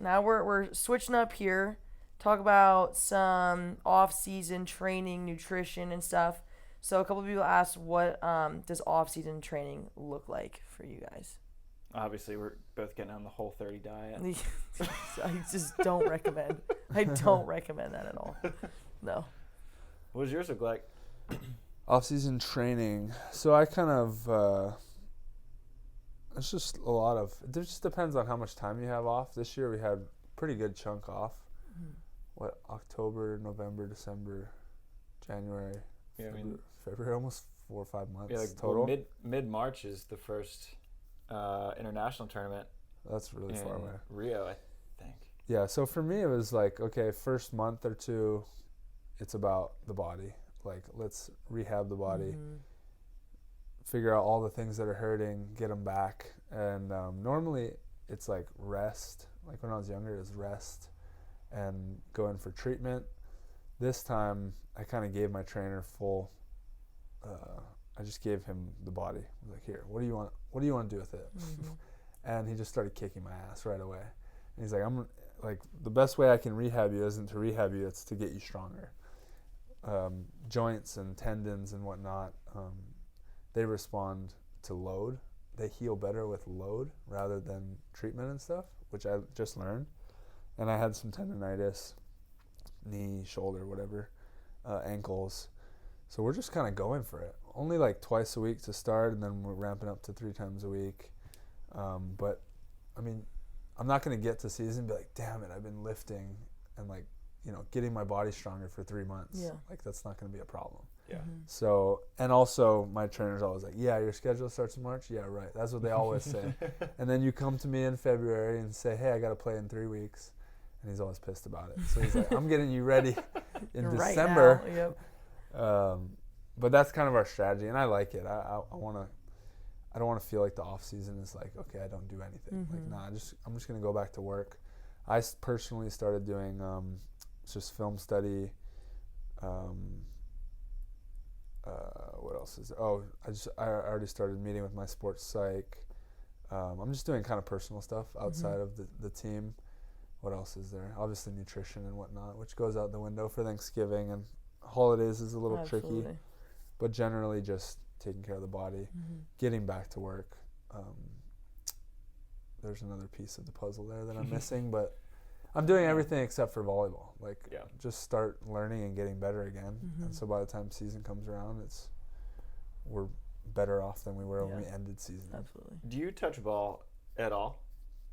now we're switching up here. Talk about some off-season training, nutrition, and stuff. So a couple of people asked, what does off-season training look like for you guys? Obviously, we're both getting on the Whole30 diet. I just don't recommend. I don't recommend that at all. No. What does yours look like? Off-season training. So I kind of, it's just a lot of, it just depends on how much time you have off. This year we had a pretty good chunk off. What, October, November, December, January, February, almost 4 or 5 months total. Well, mid-March is the first international tournament. That's really far away. Rio, I think. Yeah, so for me it was like, okay, first month or two, it's about the body. Like, let's rehab the body, figure out all the things that are hurting, get them back. And normally it's like rest. Like when I was younger, it was rest and go in for treatment. This time I kind of gave my trainer full, I just gave him the body. I was like, here, what do you want to do with it? And he just started kicking my ass right away. And he's like, I'm like, the best way I can rehab you isn't to rehab you, it's to get you stronger. Joints and tendons and whatnot, they respond to load. They heal better with load rather than treatment and stuff, which I just learned. And I had some tendonitis, knee, shoulder, whatever, ankles. So we're just kind of going for it. Only like twice a week to start, and then we're ramping up to 3 times a week. But, I mean, I'm not going to get to season and be like, damn it, I've been lifting and like, you know, getting my body stronger for 3 months. Yeah. Like, that's not going to be a problem. Yeah. So, and also my trainer's always like, yeah, your schedule starts in March? Yeah, right. That's what they always say. And then you come to me in February and say, hey, I got to play in 3 weeks. And he's always pissed about it. So he's like, I'm getting you ready in right December. now. Yep. But that's kind of our strategy, and I like it. I don't want to feel like the off season is like, okay, I don't do anything. Like, nah, I'm just gonna go back to work. I personally started doing just film study. What else is there? Oh, I already started meeting with my sports psych. I'm just doing kind of personal stuff outside of the team. What else is there? Obviously nutrition and whatnot, which goes out the window for Thanksgiving and holidays is a little tricky. But generally just taking care of the body, getting back to work. There's another piece of the puzzle there that I'm missing, but I'm doing everything except for volleyball. Like, just start learning and getting better again. And so by the time season comes around, we're better off than we were when we ended season. Absolutely. Do you touch ball at all?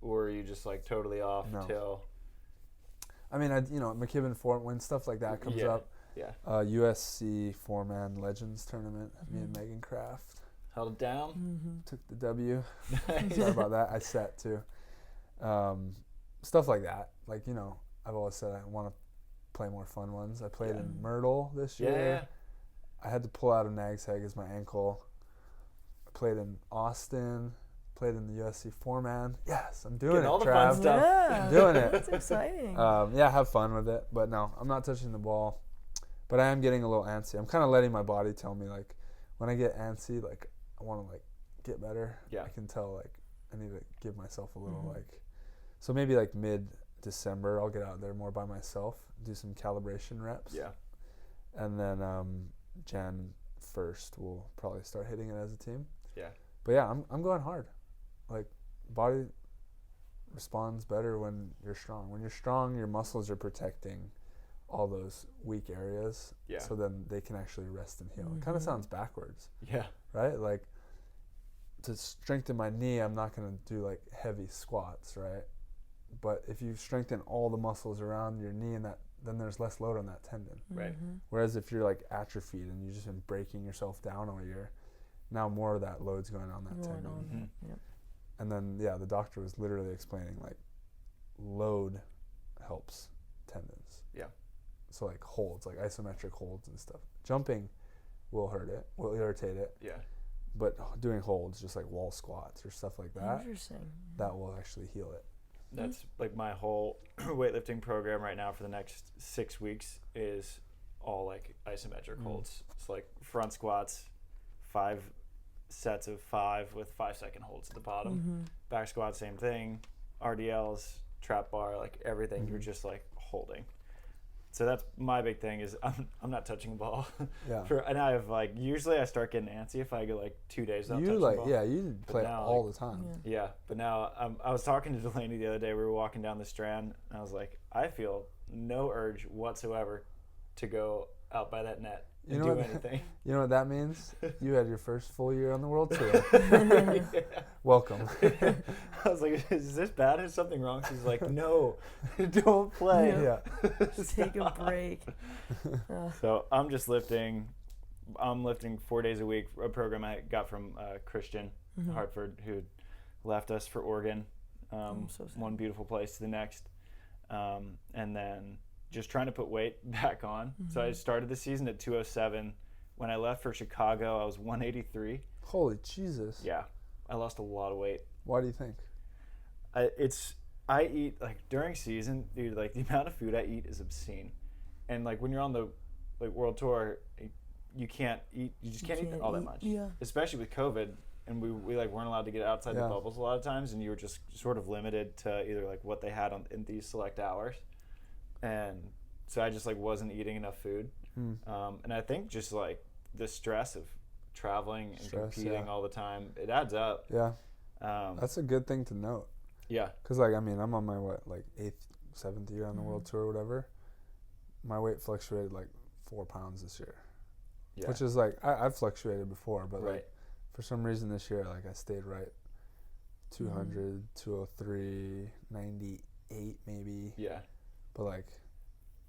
Or are you just like totally off till? I mean, McKibben when stuff like that comes up. Yeah. USC 4-man Legends tournament. Me and Megan Kraft held it down. Took the W. Sorry about that. I set too. Stuff like that. Like, I've always said I want to play more fun ones. I played in Myrtle this year. I had to pull out a Nag's Head as my ankle. I played in Austin. Played in the USC 4-man. Yes, I'm doing it, all the Trav. fun stuff. Yeah, I'm doing it. That's exciting. Have fun with it. But no, I'm not touching the ball. But I am getting a little antsy. I'm kind of letting my body tell me, like, when I get antsy, like, I want to, like, get better. Yeah. I can tell, like, I need to give myself a little, like, so maybe, like, mid-December, I'll get out there more by myself, do some calibration reps. Yeah. And then Jan 1st, we'll probably start hitting it as a team. Yeah. But, yeah, I'm going hard. Like, body responds better when you're strong. When you're strong, your muscles are protecting all those weak areas. Yeah. So then they can actually rest and heal. It kind of sounds backwards. Yeah. Right? Like, to strengthen my knee, I'm not going to do, like, heavy squats, right? But if you strengthen all the muscles around your knee, then there's less load on that tendon. Right. Whereas if you're, like, atrophied and you've just been breaking yourself down all year, now more of that load's going on that tendon. Yep. And then, the doctor was literally explaining, like, load helps tendons. Yeah. So, like, holds, like isometric holds and stuff. Jumping will hurt it, will irritate it. Yeah. But doing holds, just like wall squats or stuff like that, Interesting. that will actually heal it. That's like my whole weightlifting program right now for the next 6 weeks is all like isometric holds. It's like front squats, 5 sets of 5 with 5-second holds at the bottom. Back squat, same thing. RDLs, trap bar, like everything. You're just like holding. So that's my big thing is I'm not touching a ball. Yeah. And I have like usually I start getting antsy if I go like 2 days without touching like the ball. yeah, you play now, all like, the time. Yeah, but now I was talking to Delaney the other day. We were walking down the Strand, and I was like, I feel no urge whatsoever to go out by that net and do anything. You know what that means? You had your first full year on the World Tour. Welcome. I was like, is this bad? Is something wrong? She's like, no, don't play. Yeah. Just take a break. So I'm just lifting. I'm lifting 4 days a week. A program I got from Christian Hartford, who left us for Oregon. So sad. One beautiful place to the next. And then just trying to put weight back on. So I started the season at 207. When I left for Chicago, I was 183. Holy Jesus. Yeah, I lost a lot of weight. Why do you think? I eat like during season, dude. Like the amount of food I eat is obscene, and like when you're on the like world tour, you can't eat. You just can't eat all that much. Yeah. Especially with COVID, and we like weren't allowed to get outside the bubbles a lot of times, and you were just sort of limited to either like what they had in these select hours, and so I just like wasn't eating enough food, and I think just like the stress of traveling and competing all the time, it adds up. Yeah. That's a good thing to note. Yeah. Because, like, I mean, I'm on my, 7th year on the World Tour or whatever. My weight fluctuated, 4 pounds this year. Yeah. Which is, I've fluctuated before, but, for some reason this year, I stayed right. 200, 203, 98 maybe. Yeah. But,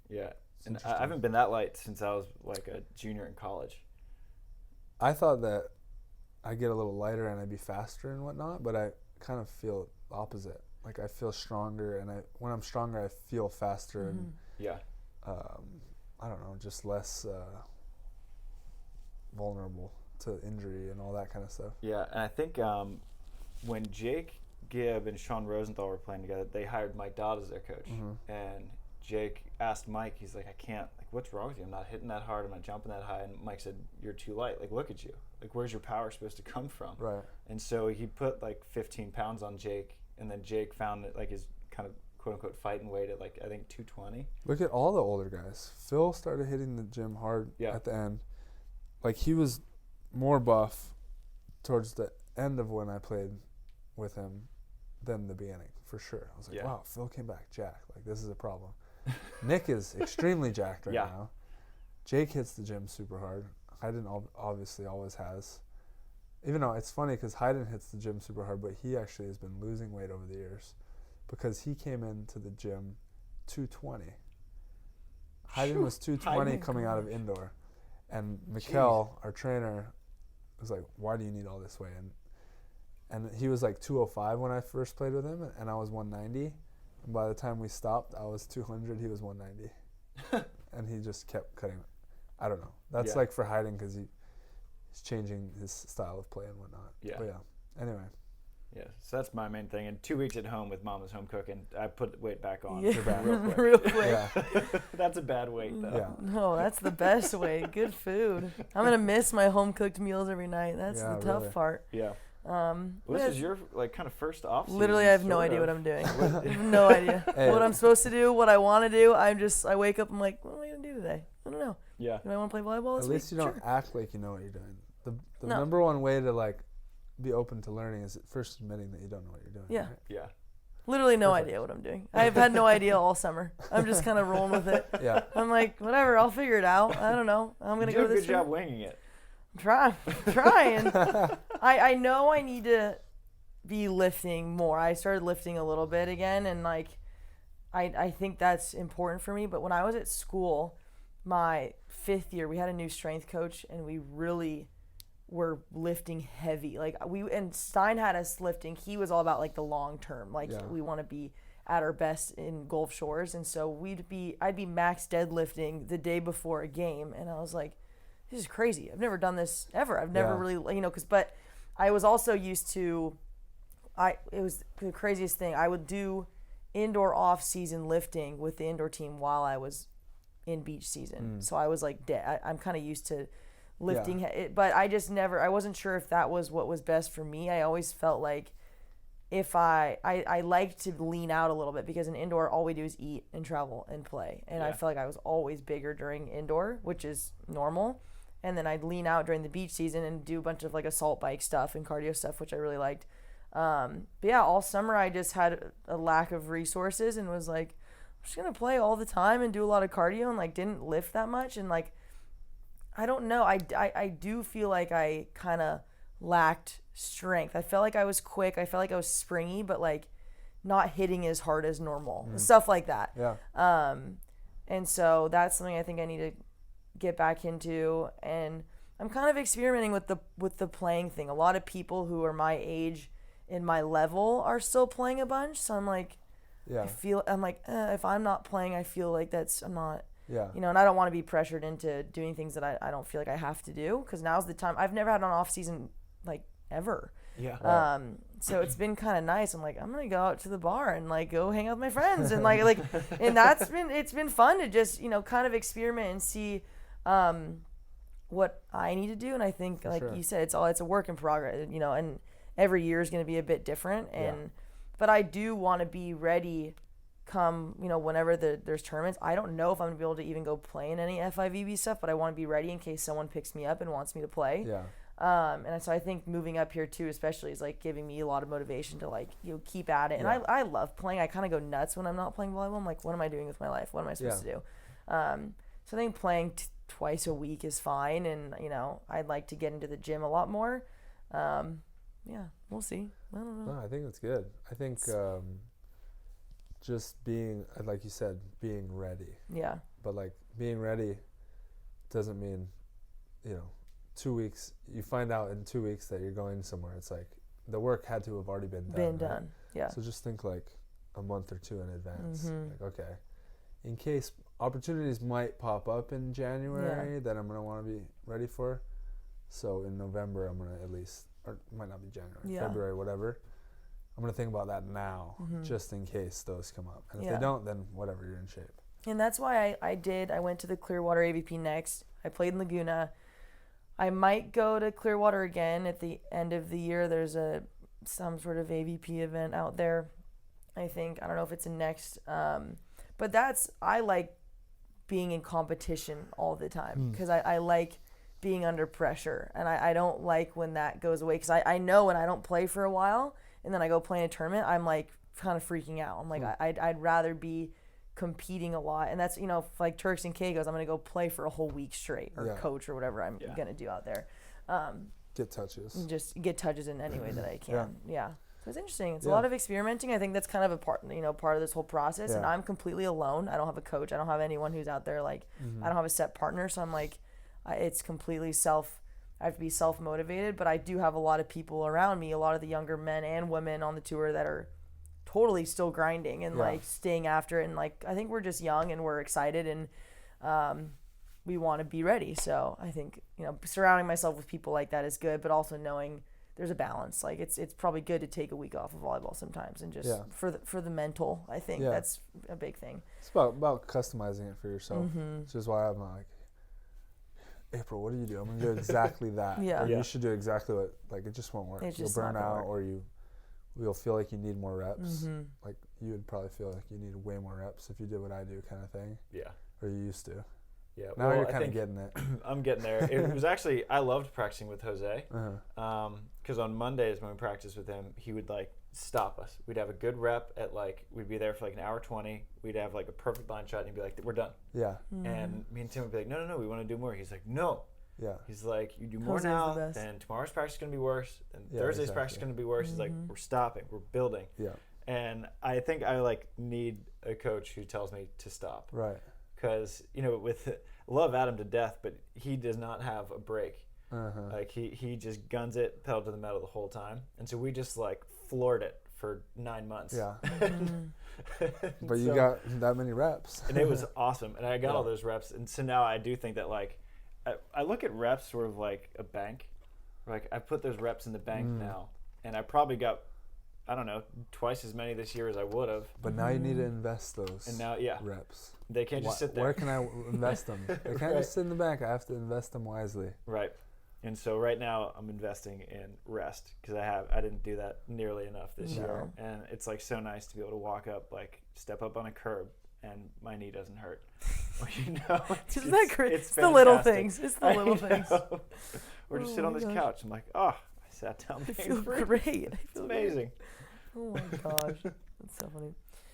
yeah. And I haven't been that light since I was, a junior in college. I thought that I'd get a little lighter and I'd be faster and whatnot, but I kind of feel opposite. I feel stronger, and when I'm stronger, I feel faster and I don't know, just less vulnerable to injury and all that kind of stuff. Yeah, and I think when Jake Gibb and Sean Rosenthal were playing together, they hired Mike Dodd as their coach, and Jake asked Mike, he's like, I can't, what's wrong with you? I'm not hitting that hard. I'm not jumping that high. And Mike said, you're too light. Look at you. Where's your power supposed to come from? Right. And so he put 15 pounds on Jake, and then Jake found that his kind of quote unquote fighting weight at I think 220. Look at all the older guys. Phil started hitting the gym hard at the end. He was more buff towards the end of when I played with him than the beginning, for sure. I was like, wow, Phil came back jacked. This is a problem. Nick is extremely jacked right now. Jake hits the gym super hard. Hayden obviously always has. Even though it's funny because Hayden hits the gym super hard, but he actually has been losing weight over the years because he came into the gym 220. Hayden was 220 coming out of indoor. And Mikkel, our trainer, was like, why do you need all this weight? And he was 205 when I first played with him, and I was 190. And by the time we stopped, I was 200. He was 190. And he just kept cutting. I don't know. That's for Hayden because he's changing his style of play and whatnot. Yeah. But anyway. Yeah, so that's my main thing. And 2 weeks at home with Mama's home cooking, I put weight back on. Real quick. Yeah. That's a bad weight, though. Yeah. No, that's the best weight. Good food. I'm going to miss my home-cooked meals every night. That's the tough part. Yeah. This is your kind of first off season. Literally, I have no idea what I'm doing. I have no idea what I'm supposed to do, what I want to do. I wake up, I'm like, what am I going to do today? I don't know. Yeah. Do I want to play volleyball this week? At least you don't act like you know what you're doing. The number one way to be open to learning is first admitting that you don't know what you're doing. Yeah. Right? Yeah. Literally no idea what I'm doing. I've had no idea all summer. I'm just kind of rolling with it. Yeah. I'm like, whatever, I'll figure it out. I don't know. I'm going to go to this. You do a good job winging it. I'm trying. I know I need to be lifting more. I started lifting a little bit again, and I think that's important for me. But when I was at school, my 5th year, we had a new strength coach, and we really were lifting heavy. And Stein had us lifting. He was all about the long term. We want to be at our best in Gulf Shores, and so I'd be max deadlifting the day before a game, and I was like, this is crazy. I've never done this ever. I've never really, but I was also used to, it was the craziest thing. I would do indoor off-season lifting with the indoor team while I was in beach season. So I was I'm kind of used to lifting, but I just I wasn't sure if that was what was best for me. I always felt like if I like to lean out a little bit, because in indoor all we do is eat and travel and play, and I feel like I was always bigger during indoor, which is normal, and then I'd lean out during the beach season and do a bunch of like assault bike stuff and cardio stuff, which I really liked. But yeah, all summer I just had a lack of resources and was like, I'm just gonna play all the time and do a lot of cardio, and like didn't lift that much, and like I don't know, I do feel like I kind of lacked strength. I felt like I was quick, I felt like I was springy, but like not hitting as hard as normal, stuff like that. And so that's something I think I need to get back into, and I'm kind of experimenting with the playing thing. A lot of people who are my age and my level are still playing a bunch, so I'm like, if I'm not playing, I feel like I'm not, and I don't want to be pressured into doing things that I don't feel like I have to do, because now's the time. I've never had an off season like ever. So it's been kind of nice. I'm like, I'm gonna go out to the bar and like go hang out with my friends, and like and it's been fun to just kind of experiment and see what I need to do. And I think like you said, it's a work in progress, and every year is going to be a bit different, but I do want to be ready come whenever there's tournaments. I don't know if I'm gonna be able to even go play in any FIVB stuff, but I want to be ready in case someone picks me up and wants me to play. And so I think moving up here too, especially, is like giving me a lot of motivation to like keep at it. And I love playing. I kind of go nuts when I'm not playing volleyball. I'm like, what am I doing with my life? What am I supposed to do? So I think playing twice a week is fine, and I'd like to get into the gym a lot more. We'll see. I don't know. No, I think it's good. I think just being, like you said, being ready. But like being ready doesn't mean 2 weeks, you find out in 2 weeks that you're going somewhere. It's like the work had to have already been done. Right? So just think like a month or two in advance. Like, okay, in case opportunities might pop up in January that I'm going to want to be ready for. So in November, I'm going to at least, or it might not be January, February, whatever. I'm going to think about that now, just in case those come up. And if they don't, then whatever, you're in shape. And that's why I went to the Clearwater AVP next. I played in Laguna. I might go to Clearwater again at the end of the year. There's some sort of AVP event out there, I think. I don't know if it's in next. But I like being in competition all the time, because I like being under pressure. And I don't like when that goes away, because I know when I don't play for a while and then I go play in a tournament, I'm like kind of freaking out. I'm like, I'd rather be competing a lot, and that's if like Turks and Caicos, I'm gonna go play for a whole week straight, or coach, or whatever I'm gonna do out there. Get touches. Just get touches in any way that I can. So it's interesting. It's a lot of experimenting. I think that's kind of a part of this whole process. And I'm completely alone. I don't have a coach. I don't have anyone who's out there. Like I don't have a set partner. So I'm like, it's completely I have to be self-motivated. But I do have a lot of people around me, a lot of the younger men and women on the tour that are totally still grinding and like staying after it. And like, I think we're just young and we're excited, and we want to be ready. So I think, surrounding myself with people like that is good, but also knowing there's a balance. Like it's probably good to take a week off of volleyball sometimes, and just for the mental, I think that's a big thing. It's about customizing it for yourself. Which is why I'm like, April, what do you do? I'm going to do exactly that. Or you should do exactly what, like, it just won't work. You'll burn out, or you'll feel like you need more reps. Like you would probably feel like you need way more reps if you did what I do, kind of thing. Or you used to. Now you're kind of getting it. I'm getting there. It was actually, I loved practicing with Jose. Because on Mondays when we practiced with him, he would like stop us. We'd have a good rep at like, we'd be there for like an hour 20. We'd have like a perfect line shot, and he'd be like, we're done. And me and Tim would be like, no, we want to do more. He's like, no. He's like, you do more Jose's now, then tomorrow's practice is going to be worse, and Thursday's practice is going to be worse. He's like, we're stopping, we're building. And I think I like need a coach who tells me to stop. Right. Because, love Adam to death, but he does not have a break. Like he just guns it pedal to the metal the whole time. And so we just like floored it for 9 months. But you got that many reps. And it was awesome. And I got all those reps. And so now I do think that like, I look at reps sort of like a bank. Like I put those reps in the bank now, and I probably got, I don't know, twice as many this year as I would have. But now you need to invest those and now, reps. They can't just sit there. Where can I invest them? They can't just sit in the bank. I have to invest them wisely. Right. And so right now I'm investing in rest because I didn't do that nearly enough this year. And it's like so nice to be able to walk up, like step up on a curb and my knee doesn't hurt. Isn't that great? It's the little things. It's the little things. Or just sit on this couch. I'm like, oh, I sat down. I feel great. It's amazing. Oh my gosh, that's so funny.